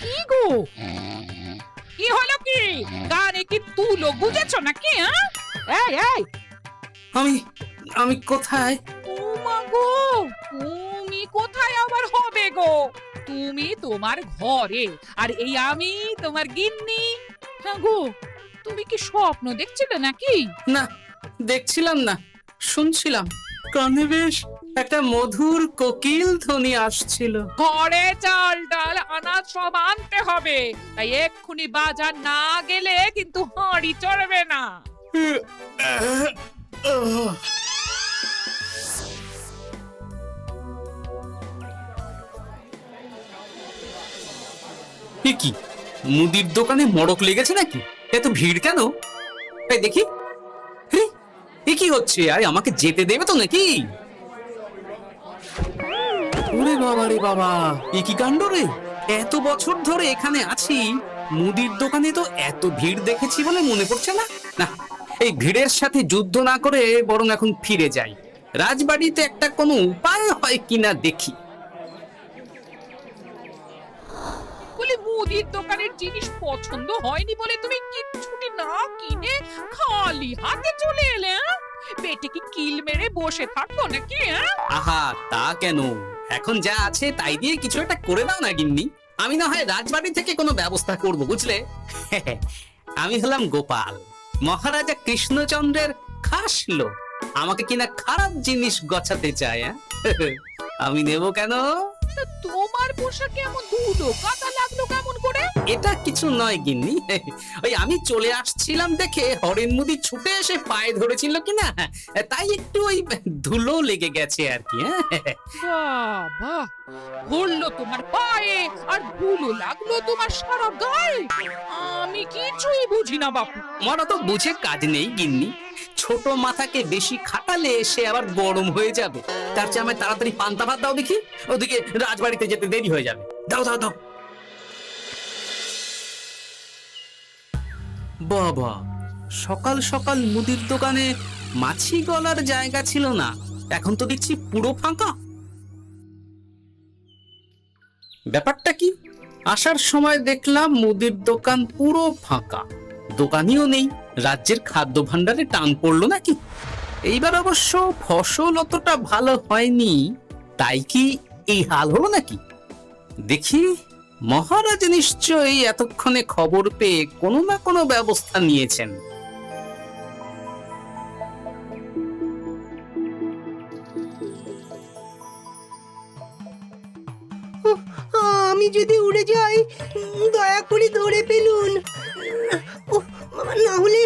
কি গো, কি হলো? কি গানে কি তুলো গুজেছো নাকি? এই এই, আমি আমি কোথায়? ও মা গো, তুমি কোথায় আবার হবে গো? তুমি তোমার ঘরে, আর এই আমি তোমার গিন্নি। হ্যাঁ গো, তুমি কি স্বপ্ন দেখছিলে নাকি? না, দেখছিলাম না, শুনছিলাম। কানে বেশ একটা মধুর কোকিল ধ্বনি আসছিল। ঘরে চাল ডাল আনাজ সব আনতে হবে, তাই এক্ষুনি বাজার না গেলে কিন্তু হাঁড়ি চড়বে না। এ কি, মুদির দোকানে মড়ক লেগেছে নাকি? এত ভিড় কেন? এই দেখি। হে, এ কি হচ্ছে? আরে আমাকে যেতে দেবে তো নাকি? ওরে বাবা রে বাবা, এ কি কাণ্ড রে! এত বছর ধরে এখানে আছি, মুদির দোকানে তো এত ভিড় দেখেছি বলে মনে পড়ছে না। না, এই ভিড়ের সাথে যুদ্ধ না করে বরং এখন ফিরে যাই। রাজবাড়িতে একটা কোনো উপায় হয় কিনা দেখি। বলি, মুদির দোকানের জিনিস পছন্দ হয়নি বলে তুমি কিচ্ছুটি না কিনে খালি হাতে চলে এলে? পেটে কি কিল মেরে বসে থাকবো নাকি? আহা, তা কেন? এখন যা আছে তাই দিয়ে কিছু একটা করে দাও না গিন্নি। আমি না হয় রাজবাড়ি থেকে কোনো ব্যবস্থা করব, বুঝলে? আমি হলাম গোপাল, মহারাজা কৃষ্ণচন্দ্রের খাস লোক। আমাকে কিনা খারাপ জিনিস গছাতে চায়। আমি নেব কেন? তোমার পোশাকে এমন ধুলো কাদা লাগলো কেমন করে? এটা কিছু নয় গিন্নি, ওই আমি চলে আসছিলাম দেখে হরেন মুদি ছুটে এসে পায়ে ধরেছিল কিনা, তাই একটু ওই ধুলো লেগে গেছে আর কি। বাবা, ধরলো তোমার পায়ে আর ধুলো লাগলো তোমার সারা গায়ে? আমি কিছুই বুঝি না বাপু। আমারও তো বুঝে কাজ নেই গিন্নি। ছোট মাথাকে বেশি খাটালে সে আবার গরম হয়ে যাবে। তার চেয়ে আমায় তাড়াতাড়ি পান্তা ভাত দাও দেখি, ওদিকে রাজবাড়িতে যেতে দেরি হয়ে যাবে। দাও দাও দাও। বাবা, সকাল সকাল মুদির দোকানে মাছি গলার জায়গা ছিল না, এখন তো দেখছি পুরো ফাঁকা। ব্যাপারটা কি? আসার সময় দেখলাম মুদির দোকান পুরো ফাঁকা, দোকানিও নেই। রাজ্যের খাদ্য ভাণ্ডারে টান পড়লো নাকি? এইবার অবশ্য ফসল অতটা ভালো হয়নি, তাই কি এই হাল হলো নাকি? দেখি, মহারাজ নিশ্চয়ই এতক্ষণে খবর পেয়ে কোনো না কোনো ব্যবস্থা নিয়েছেন। আমি যদি উড়ে যাই, দয়া করে ধরে ফেলুন। না হলে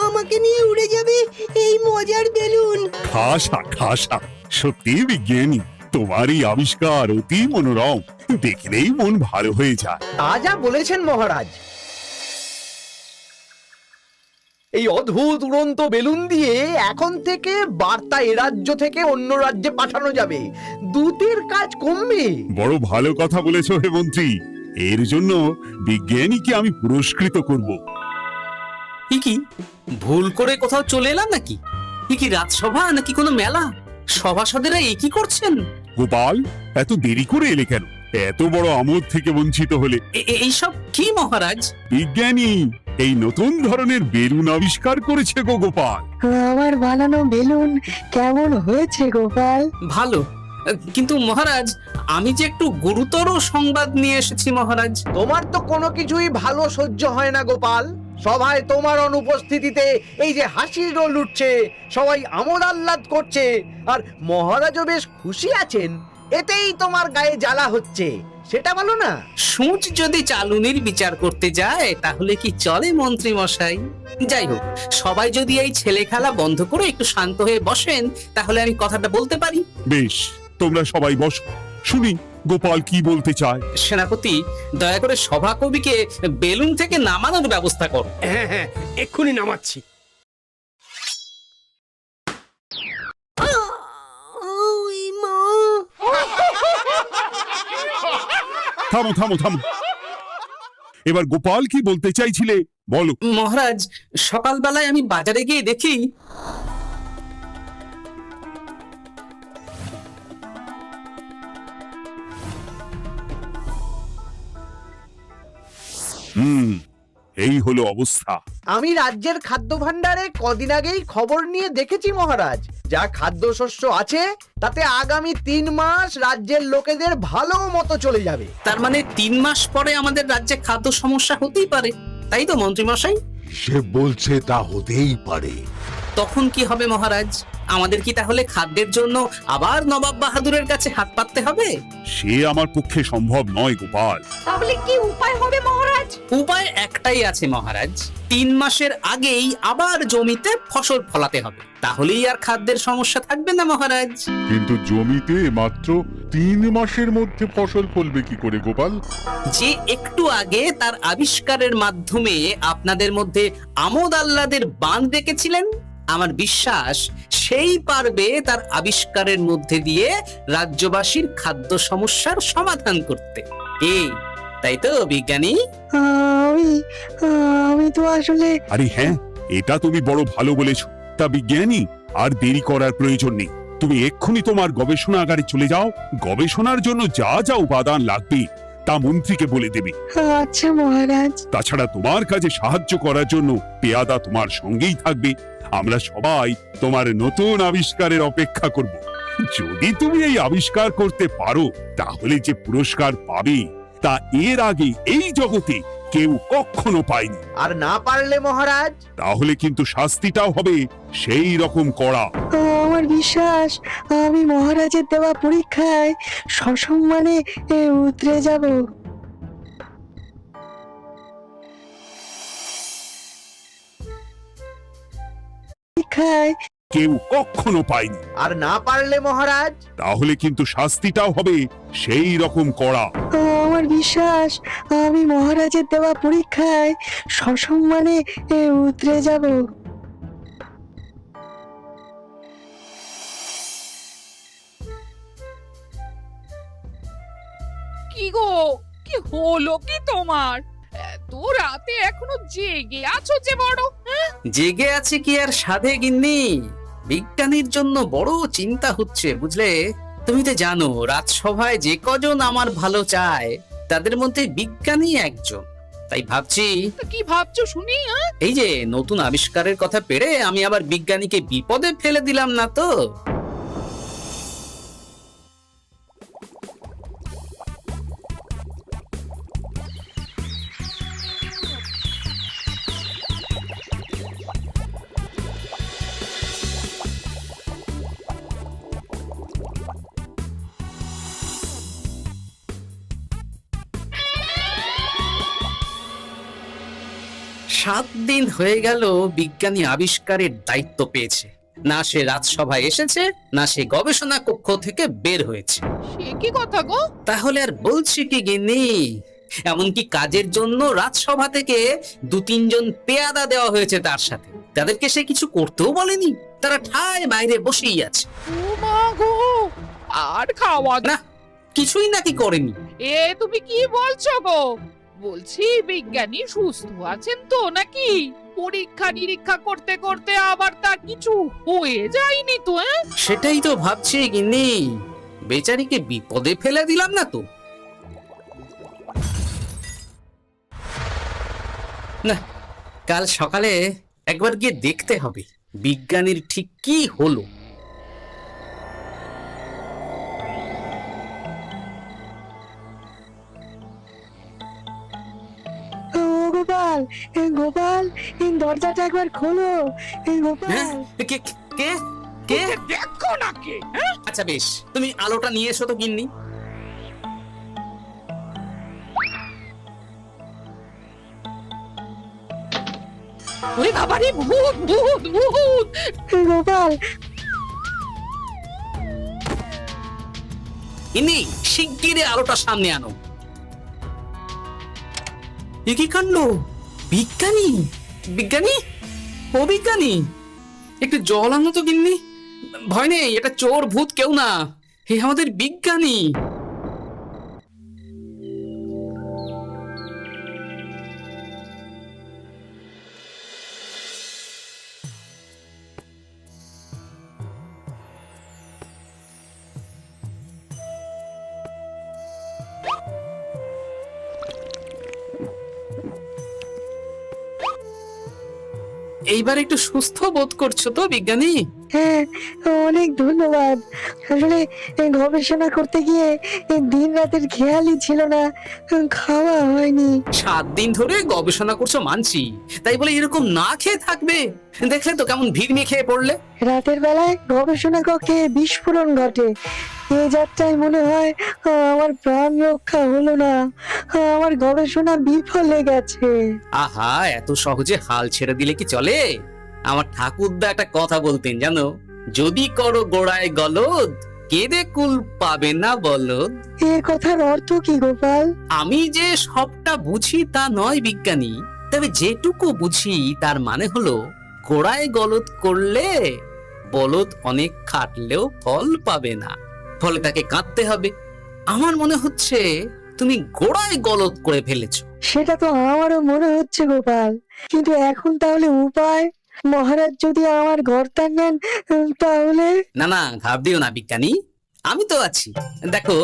আমাকে নিয়ে উড়ে যাবে এই মজার বেলুন। খাসা খাসা, সত্যি বিজ্ঞানী, তোমার এই আবিষ্কার অতি মনোরম, দেখলেই মন ভালো হয়ে যায়। তা যা বলেছেন মহারাজ। এই অদ্ভুত উড়ন্ত বেলুন দিয়ে এখন থেকে বার্তা এ রাজ্য থেকে অন্য রাজ্যে পাঠানো যাবে, দূতের কাজ কমবে। বড় ভালো কথা বলেছো হে মন্ত্রী, এর জন্য বিজ্ঞানীকে আমি পুরস্কৃত করব। কি ভুল করে কোথাও চলে এলাম নাকি? কি রাজসভা নাকি কোনো মেলা? সভাসদেরা এই কি করছেন? গোপাল, এত দেরি করে এলে কেন? এত বড় আমোদ থেকে বঞ্চিত হলে। এইসব কি মহারাজ? বিজ্ঞানী এই নতুন ধরনের বেলুন আবিষ্কার করেছে গো গোপাল। আমার বানানো বেলুন কেমন হয়েছে গোপাল? ভালো, কিন্তু মহারাজ আমি যে একটু গুরুতর সংবাদ নিয়ে এসেছি মহারাজ। তোমার তো কোনো কিছুই ভালো সহ্য হয় না গোপাল। সভায় তোমার অনুপস্থিতিতে এই যে হাসির রোল উঠছে, সবাই আমোদ আহ্লাদ করছে, আর মহারাজও বেশ খুশি আছেন, এতেই তোমার গায়ে জ্বালা হচ্ছে, সেটা বলো না। সূচ যদি চালুনির বিচার করতে যায় তাহলে কি চলে মন্ত্রী মশাই? যাই হোক, সবাই যদি এই ছেলে খেলা বন্ধ করে একটু শান্ত হয়ে বসেন তাহলে আমি কথাটা বলতে পারি। বেশ, তোমরা সবাই বসো, শুনি গোপাল কি বলতে চায়। সেনাপতি, দয়া করে সভাকবিকে বেলুন থেকে নামানোর ব্যবস্থা করো। হ্যাঁ হ্যাঁ, এক্ষুনি নামাচ্ছি। ওই মা! থামো থামো থামো, এবার গোপাল কি বলতে চাইছিলে বলো। মহারাজ, সকালবেলায় আমি বাজারে গিয়ে দেখি হুম, এই হলো অবস্থা। আমি রাজ্যের খাদ্য ভাণ্ডারে কদিন আগেই খবর নিয়ে দেখেছি মহারাজ, যা খাদ্যশস্য আছে তাতে আগামী 3 মাস রাজ্যের লোকেদের ভালো মতো চলে যাবে। তার মানে 3 মাস পরে আমাদের রাজ্যে খাদ্য সমস্যা হতেই পারে, তাই তো মন্ত্রী মশাই? সে বলছে তা হতেই পারে। তখন কি হবে মহারাজ? আমাদের কি তাহলে খাদ্যের জন্য আবার নবাব বাহাদুরের কাছে হাত পাততে হবে? সে আমার পক্ষে সম্ভব নয় গোপাল। তাহলে কি উপায় হবে মহারাজ? উপায় একটাই আছে মহারাজ, 3 মাসের আগেই আবার জমিতে ফসল ফলাতে হবে, তাহলেই আর খাদ্যের সমস্যা থাকবে না মহারাজ। কিন্তু জমিতে মাত্র 3 মাসের মধ্যে ফসল ফলবে কি করে গোপাল? যে একটু আগে তার আবিষ্কারের মাধ্যমে আপনাদের মধ্যে আমোদ আহ্লাদের বাঁধ ডেকেছিলেন, আমার বিশ্বাস সেই পারবে তার আবিষ্কারের মধ্যে দিয়ে রাজ্যবাসীর খাদ্য সমস্যার সমাধান করতে। তাই তো বিজ্ঞানী? আমি আমি তো আসলে আরে হ্যাঁ, এটা তুমি বড় ভালো বলেছ। তা বিজ্ঞানী, আর দেরি করার প্রয়োজন নেই। তুমি এক্ষুনি তোমার গবেষণাগারে চলে যাও। গবেষণার জন্য যা যা উপাদান লাগবে তা মন্ত্রীকে বলে দেবে। আচ্ছা মহারাজ। তাছাড়া তোমার কাজে সাহায্য করার জন্য পেয়াদা তোমার সঙ্গেই থাকবে। আমরা সবাই তোমার নতুন আবিষ্কারের অপেক্ষা করব। যদি তুমি এই আবিষ্কার করতে পারো, তাহলে যে পুরস্কার পাবে তা এর আগে এই জগতে কেউ কখনো পায়নি। আর না পারলে মহারাজ? তাহলে কিন্তু শাস্তিটাও হবে সেই রকম কড়া। আমার বিশ্বাস আমি মহারাজের দেওয়া পরীক্ষায় সসম্মানে উতরে যাব। পরীক্ষায় কেউ কখনো পায়নি। আর না পারলে মহারাজ? তাহলে কিন্তু শাস্তিটাও হবে সেই রকম কড়া। আমার বিশ্বাস আমি মহারাজের দেওয়া পরীক্ষায় সসম্মানে উতরে যাব। কি গো, কি হলো কি তোমার? এত রাতে এখনো জেগে আছো যে বড়? জেগে আছে কি আর সাধে গিন্নি? বিজ্ঞানীর জন্য বড় চিন্তা হচ্ছে বুঝলে। তুমি তো জানো রাজসভায় যে কজন আমার ভালো চায় তাদের মধ্যে বিজ্ঞানী একজন। তাই ভাবছি, তা কি ভাবছো শুনি? এই যে নতুন আবিষ্কারের কথা পেরে আমি আবার বিজ্ঞানীকে বিপদে ফেলে দিলাম না তো? সাত দিন হয়ে গেল বিজ্ঞানী আবিষ্কারের দায়িত্ব পেয়েছে, না সে রাজসভায় এসেছে, না সে গবেষণা কক্ষ থেকে বের হয়েছে। সে কি কথা গো? তাহলে আর বলছি কি গিন্নি, এমনকি কাজের জন্য রাজসভা থেকে 2-3 জন পেয়াদা দেওয়া হয়েছে তার সাথে। তাদেরকে সে কিছু করতেও বলেনি, তারা ঠায় বাইরে বসেই আছে। ও মা গো, আর খাওয়া না, কিছুই নাকি করেনি। এ তুমি কি বলছো গো? বলছি বিজ্ঞানী সুস্থ আছেন তো নাকি? পরীক্ষা নিরীক্ষা করতে করতে আবার তার কিছু হয়ে যায়নি তো? সেটাই তো ভাবছি গিন্নি, বেচারিকে বিপদে ফেলে দিলাম না তো? না, কাল সকালে একবার গিয়ে দেখতে হবে বিজ্ঞানীর ঠিক কি হলো। ও গোপাল, গোপাল, দরজাটা একবার খোলো। গোপাল, হ্যাঁ? কে কে কে? দেখো নাকি? আচ্ছা বেশ, তুমি আলোটা নিয়ে এসো তো গিন্নি। ওরে বাবারে, ভূত ভূত ভূত! গোপাল, গিন্নি, শিগগিরই আলোটা সামনে আনো। এ কি কাণ্ড! বিজ্ঞানী, বিজ্ঞানী, ও বিজ্ঞানী, একটু জল আনো তো গিন্নি। ভয় নেই, এটা চোর ভূত কেউ না, হে আমাদের বিজ্ঞানী। এইবার একটু সুস্থ বোধ করছো তো বিজ্ঞানী? হ্যাঁ, অনেক ধন্যবাদ। আসলে গবেষণা করতে গিয়ে দিন রাতের খেয়ালই ছিল না, খাওয়া হয়নি। 7 দিন ধরে গবেষণা করছো মানছি, তাই বলে এরকম না খেয়ে থাকবে? দেখলে তো কেমন ভিড় খেয়ে পড়লে। রাতের বেলায় গবেষণা কক্ষে বিস্ফোরণ ঘটে। এই যাত্রায় মনে হয় আমার প্রাণ রক্ষা হলো না, আমার গবেষণা বিফলে গেছে। আহা, এত সহজে হাল ছেড়ে দিলে কি চলে? আমার ঠাকুরদা একটা কথা বলতেন জানো, যদি করো গোড়ায় গলদ, কেঁদে কুল পাবে না বলদ। এর কথার অর্থ কি গোপাল? আমি যে সবটা বুঝি তা নয় বিজ্ঞানী, তবে যেটুকু বুঝি তার মানে হলো, গোড়ায় গলদ করলে বলদ অনেক খাটলেও ফল পাবে না, ফলে তাকে কাঁদতে হবে। আমার মনে হচ্ছে তুমি গোড়ায় গলদ করে ফেলেছো। সেটা তো আমারও মনে হচ্ছে গোপাল, কিন্তু এখন তাহলে উপায়? মহারাজ যদি আমার ঘরটা নেন তাহলে? না না, ঘাবড়িও না বিজ্ঞানী, আমি তো আছি। দেখো,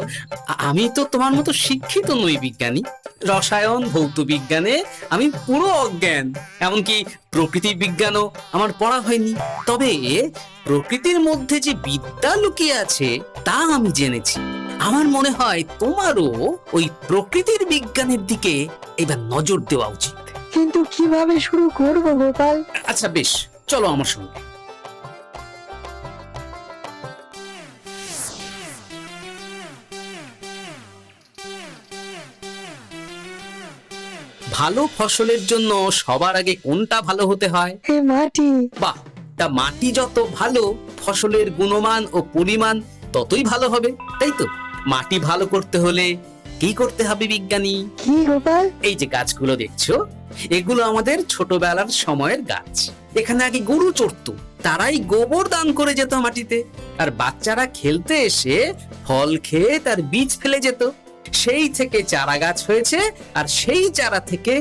আমি তো তোমার মতো শিক্ষিত নই বিজ্ঞানী। রসায়ন, ভৌত বিজ্ঞানে আমি পুরো অজ্ঞান, এমনকি প্রকৃতি বিজ্ঞানও আমার পড়া হয়নি। তবে প্রকৃতির মধ্যে যে বিদ্যা লুকিয়ে আছে তা আমি জেনেছি। আমার মনে হয় তোমারও ওই প্রকৃতির বিজ্ঞানের দিকে এবার নজর দেওয়া উচিত। কিন্তু কিভাবে শুরু করব গোপাল? আচ্ছা বেশ, চলো আমার সঙ্গে। ভালো ফসলের জন্য সবার আগে কোনটা ভালো হতে হয়? মাটি। বাহ, তা মাটি যত ভালো, ফসলের গুণমান ও পরিমাণ ততই ভালো হবে, তাই তো? মাটি ভালো করতে হলে কি করতে হবে বিজ্ঞানী? কি গোপাল? এই যে গাছগুলো দেখছো, এগুলো আমাদের ছোটবেলার সময়ের গাছ। এখানে আগে গরু চড়তো, তারাই গোবর দান করে যেত মাটিতে, আর বাচ্চারা খেলতে এসে ফল খেয়ে তার বীজ ফেলে যেত। সেই থেকে চারা গাছ হয়েছে, আর সেই চারা থেকে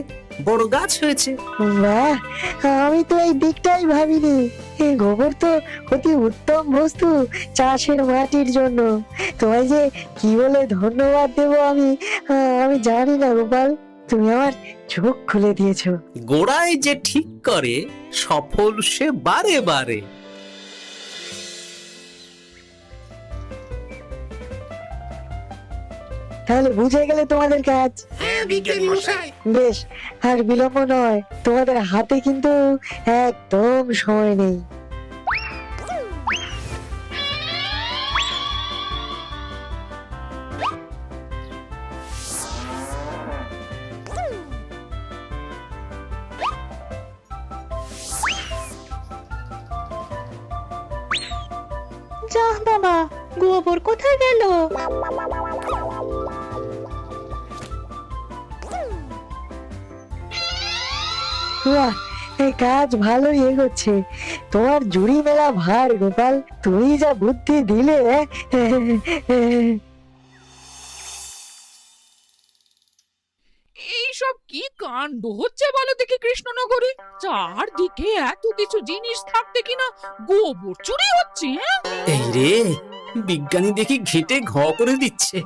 বড় গাছ হয়েছে। বাহ, আমি তো এই দিকটাই ভাবিনি। এই গোবর তো অতি উত্তম বস্তু চাষের মাটির জন্য। তোমায় যে কি বলে ধন্যবাদ দেবো আমি জানি না গোপাল, তুমি আমার চোখ খুলে দিয়েছো। গোড়ায় যে ঠিক করে, সফল সে বারে বারে। তাহলে বুঝে গেলে তোমাদের কাজ? হ্যাঁ বিজ্ঞানী মশাই। বেশ, আর বিলম্ব নয়, তোমাদের হাতে কিন্তু একদম সময় নেই। যা বাবা, গোবর কোথায় গেল? বাহ, এই কাজ ভালোই এগোচ্ছে। তোমার জুড়ি মেলা ভার গোপাল, তুমি যা বুদ্ধি দিলে। এইসব কি কাণ্ড হচ্ছে বলো দেখি কৃষ্ণনগরে? চারদিকে এত কিছু জিনিস থাকতে কিনা গোবর চুরি হচ্ছে। এই রে, বিজ্ঞানী দেখি ঘেটে ঘ করে দিচ্ছে,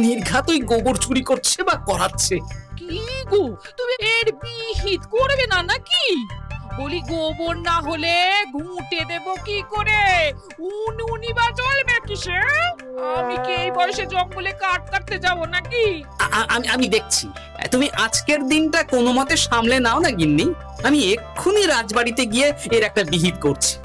নির্ঘাত ওই গোবর চুরি করছে বা করাচ্ছে। কি গো, তুমি এর বিহিত করবে না নাকি? বলি গোবর না হলে ঘুঁটে দেব কি করে? উনুনি বা চলবে কিসে? আমি কি এই বয়সে জঙ্গলে কাঠ কাটতে যাব নাকি? আমি দেখছি, তুমি আজকের দিনটা কোনো মতে সামলে নাও না গিন্নি। আমি এক্ষুনি রাজবাড়িতে গিয়ে এর একটা বিহিত করছি।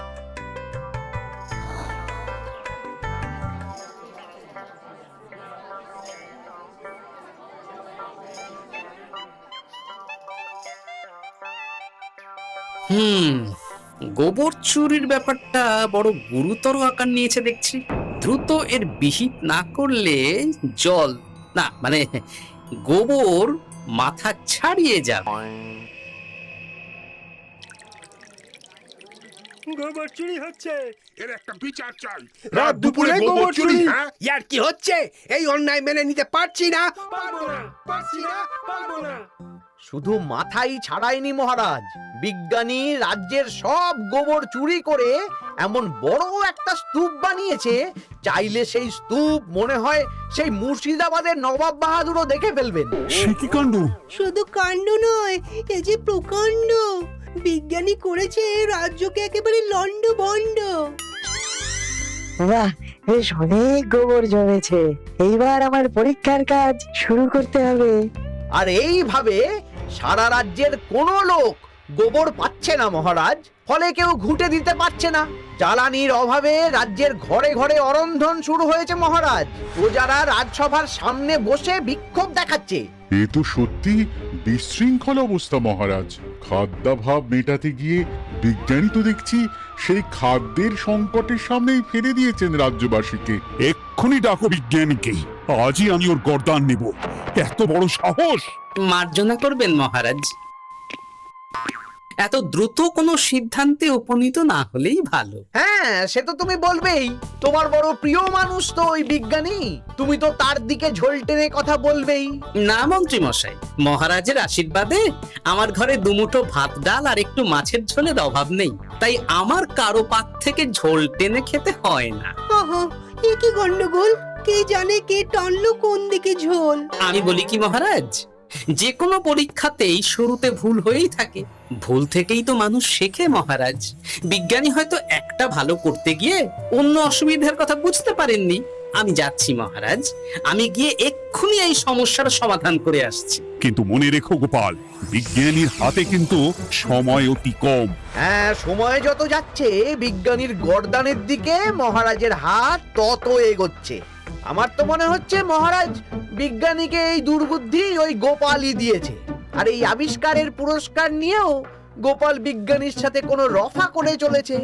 গোবর চুরির ব্যাপারটা বড় গুরুতর আকার নিয়েছে দেখছি। দ্রুত এর বিহিত না করলে জল না, মানে গোবর মাথা ছাড়িয়ে যাবে। গোবর চুরি হচ্ছে, এর একটা বিচার চাই। রাত দুপুরে গোবর চুরি। হ্যাঁ? ইয়ার কি হচ্ছে? এই অন্যায় মেনে নিতে পারছি না, পারবো না, পারছি না, পারবো না। শুধু মাথাই ছাড়ায়নি মহারাজ, বিজ্ঞানী রাজ্যের সব গোবর চুরি করে এমন বড় একটা স্তূপ বানিয়েছে, চাইলে সেই স্তূপ মনে হয় সেই মুর্শিদাবাদের নবাব বাহাদুরও দেখে ফেলবেন। সে কি কাণ্ড! শুধু কাণ্ড নয়, এ যে প্রকাণ্ড। বিজ্ঞানী করেছে রাজ্যকে একেবারে লন্ডভন্ড। বাহ, বেশ অনেক গোবর জমেছে। এইবার আমার পরীক্ষার কাজ শুরু করতে হবে। আর এইভাবে সারা রাজ্যের কোনো লোক গোবর পাচ্ছে না মহারাজ, ফলে কেউ ঘুঁটে দিতে পারছে না। জ্বালানির অভাবে রাজ্যের ঘরে ঘরে অরন্ধন শুরু হয়েছে মহারাজ। প্রজারা রাজসভার সামনে বসে বিক্ষোভ দেখাচ্ছে। এ তো সত্যি বিশৃঙ্খল অবস্থা মহারাজ। খাদ্যাভাব মেটাতে গিয়ে বিজ্ঞানী তো দেখছি সেই খাদ্যের সংকটের সামনেই ফেলে দিয়েছেন রাজ্যবাসীকে। এক্ষুনি ডাকো বিজ্ঞানীকে, আজই আমি ওর গর্দান নেব। এত বড় সাহস! মার্জনা করবেন মহারাজ। এত দ্রুত কোনো সিদ্ধান্তে উপনীত না হলেই ভালো। হ্যাঁ, সে তো তুমি বলবেই। তোমার বড় প্রিয় মানুষ তো ওই বিজ্ঞানী, তুমি তো তার দিকে ঝোল টেনে কথা বলবেই। না মন্ত্রী মশাই, মহারাজের আশীর্বাদে আমার ঘরে দুমুঠো ভাত ডাল আর একটু মাছের ঝোলের অভাব নেই, তাই আমার কারো পাত থেকে ঝোল টেনে খেতে হয় না। আহা, এ কি গন্ডগোল! কে জানে কে টানলো কোন দিকে ঝোল। আমি বলি কি মহারাজ, যে কোনো পরীক্ষাতেই শুরুতে ভুল হয়েই থাকে। ভুল থেকেই তো মানুষ শেখে মহারাজ। বিজ্ঞানী হয়তো একটা ভালো করতে গিয়ে অন্য অসুবিধার কথা বুঝতে পারেননি। আমি যাচ্ছি মহারাজ, আমি গিয়ে এক্ষুনি এই সমস্যার সমাধান করে আসছি। কিন্তু মনে রেখো গোপাল, বিজ্ঞানীর হাতে কিন্তু সময় অতি কম। হ্যাঁ, সময় যত যাচ্ছে বিজ্ঞানীর গর্দানের দিকে মহারাজের হাত তত এগোচ্ছে। আমার তো মনে হচ্ছে মহারাজ বিজ্ঞানীকে এই দুর্বুদ্ধি ওই গোপালই দিয়েছে। আর এই আবিষ্কারের পুরস্কার নিয়েও গোপাল বিজ্ঞানীর সাথে কোনো রফা করে চলেছে।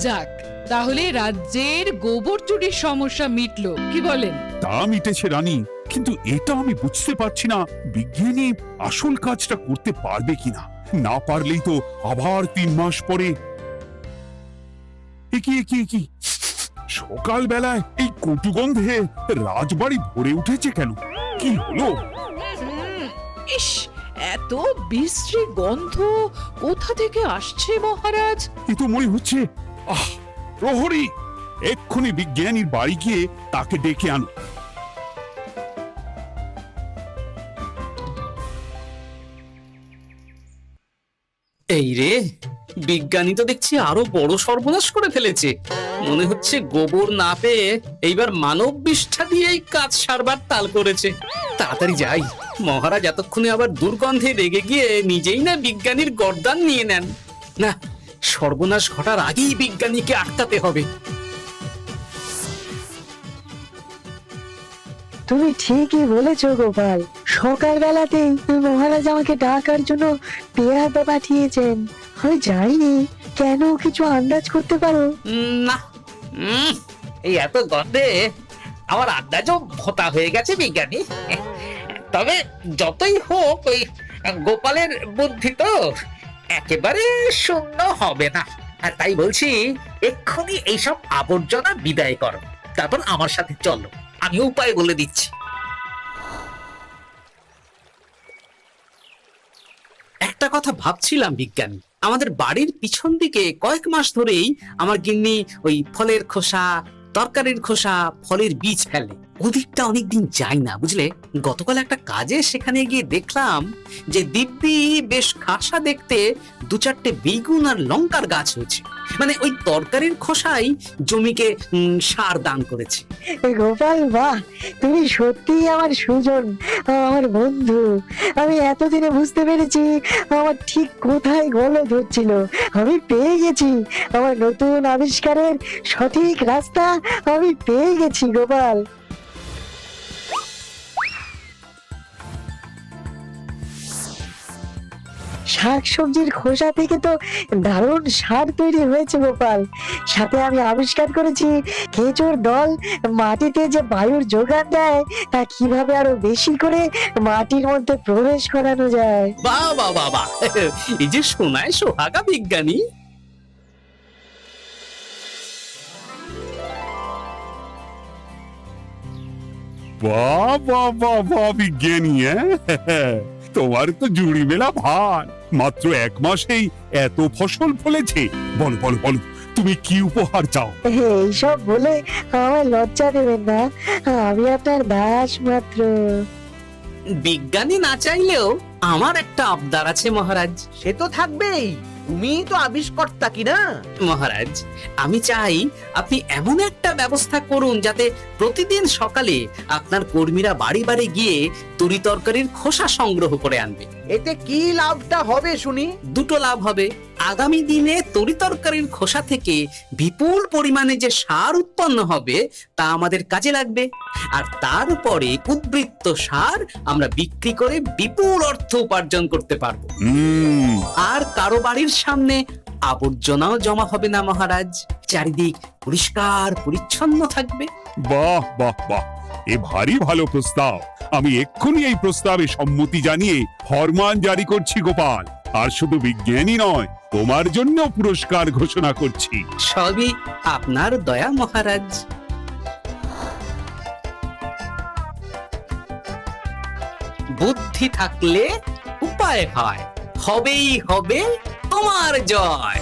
যাক, তাহলে রাজ্যের গোবর চুরির সমস্যা মিটলো, কি বলেন? তা মিটেছে রানী, কিন্তু এটা আমি বুঝতে পারছি না বিজ্ঞানী আসল কাজটা করতে পারবে কিনা। না পারলেই তো আবার 3 মাস পরে। কি সকাল বেলায় এই কটু গন্ধে রাজবাড়ি ভরে উঠেছে কেন? কি হলো? ইস, এত বিশ্রী গন্ধ কোথা থেকে আসছে মহারাজ? এ তো মনে হচ্ছে প্রহরী, এক্ষুনি বিজ্ঞানীর বাড়ি গিয়ে তাকে ডেকে আনো। এই রে, বিজ্ঞানী তো দেখছি আরো বড় সর্বনাশ করে ফেলেছে। মনে হচ্ছে গোবর না পেয়ে এইবার মানব বিষ্ঠা দিয়েই কাজ সারবার তাল করেছে। তাড়াতাড়ি যাই, মহারাজ এতক্ষণে আবার দুর্গন্ধে রেগে গিয়ে নিজেই না বিজ্ঞানীর গর্দান নিয়ে নেন। না, সর্বনাশ ঘটার আগেই বিজ্ঞানীকে আটকাতে হবে। তুমি ঠিকই বলেছো গোপাল। সকালবেলাতেই মহারাজ আমাকে ডাকার জন্য পেয়াদা পাঠিয়েছেন। আমি জানিনি, কেন কিছু আন্দাজ করতে পারো? না, এই এত গন্ধে আমার আন্দাজও ভোতা হয়ে গেছে বিজ্ঞানী। তবে যতই হোক, ওই গোপালের বুদ্ধি তো একেবারে শূন্য হবে না। আর তাই বলছি, এক্ষুনি এইসব আবর্জনা বিদায় করো, তারপর আমার সাথে চলো, আমি উপায় বলে দিচ্ছি। একটা কথা ভাবছিলাম বিজ্ঞানী, আমাদের বাড়ির পিছন দিকে কয়েক মাস ধরেই আমার গিন্নি ওই ফলের খোসা, তরকারির খোসা, ফলের বীজ ফেলে। ওদিকটা অনেকদিন যাই না, বুঝলে। গতকাল একটা কাজে সেখানে গিয়ে দেখলাম যে দিব্যি বেশ খাসা দেখতে 2-4টে বেগুন আর লঙ্কার গাছ হয়েছে। মানে ওই তরকারির খোসাই জমিকে সার দান করেছে। গোপাল, বাহ, তুমি সত্যিই আমার সুজন, আমার বন্ধু। আমি এতদিনে বুঝতে পেরেছি আমার ঠিক কোথায় গলদ হচ্ছিল। আমি পেয়ে গেছি আমার নতুন আবিষ্কারের সঠিক রাস্তা। আমি পেয়ে গেছি গোপাল। শাকসবজির খোসা থেকে তো দারুণ সার তৈরি হয়েছে গোপাল। সাথে আমি আবিষ্কার করেছি কেঁচোর দল মাটিতে যে বায়ুর যোগান দেয়, তা কিভাবে আরো বেশি করে মাটির মধ্যে প্রবেশ করানো যায়। বাহ বাহ বাহ বাহ, এই যে সোনায় সোহাগা বিজ্ঞানী। বাহ বাহ বাহ বাহ বিজ্ঞানী, হ্যাঁ? তোমার তো জুড়ি মেলা ভার। মাত্র 1 মাসেই এত ফসল ফলেছে। বল বল বল, তুমি কি উপহার চাও? এইসব বলে আমার লজ্জা দেবেন না, আমি আপনার দাস মাত্র। বিজ্ঞানী না চাইলেও আমার একটা আবদার আছে মহারাজ। সে তো থাকবেই, তুমি তো আবিষ্কর্তা কি না? মহারাজ, আমি চাই আপনি এমন একটা ব্যবস্থা করুন যাতে প্রতিদিন সকালে আপনার কর্মীরা বাড়ি বাড়ি গিয়ে তরি তরকারির খোসা সংগ্রহ করে আনবে। এতে কি লাভটা হবে শুনি? দুটো লাভ হবে। আগামী দিনে তরি তরকারির খোসা থেকে বিপুল পরিমাণে যে সার উৎপন্ন হবে তা আমাদের কাজে লাগবে, আর তারপরে উদ্বৃত্ত সার আমরা বিক্রি করে বিপুল অর্থ উপার্জন করতে পারবো। আর কারো বাড়ির সামনে আবর্জনাও জমা হবে না মহারাজ, চারিদিক পরিষ্কার পরিচ্ছন্ন থাকবে। বাহ বাহ বাহ, এ ভারী ভালো প্রস্তাব। আমি এক্ষুনি এই প্রস্তাবে সম্মতি জানিয়ে ফরমান জারি করছি গোপাল। আর শুধু বিজ্ঞানী নয়, তোমার জন্য পুরস্কার ঘোষণা করছি। সবই আপনার দয়া মহারাজ। বুদ্ধি থাকলে উপায় হয়, হবেই হবে তোমার জয়।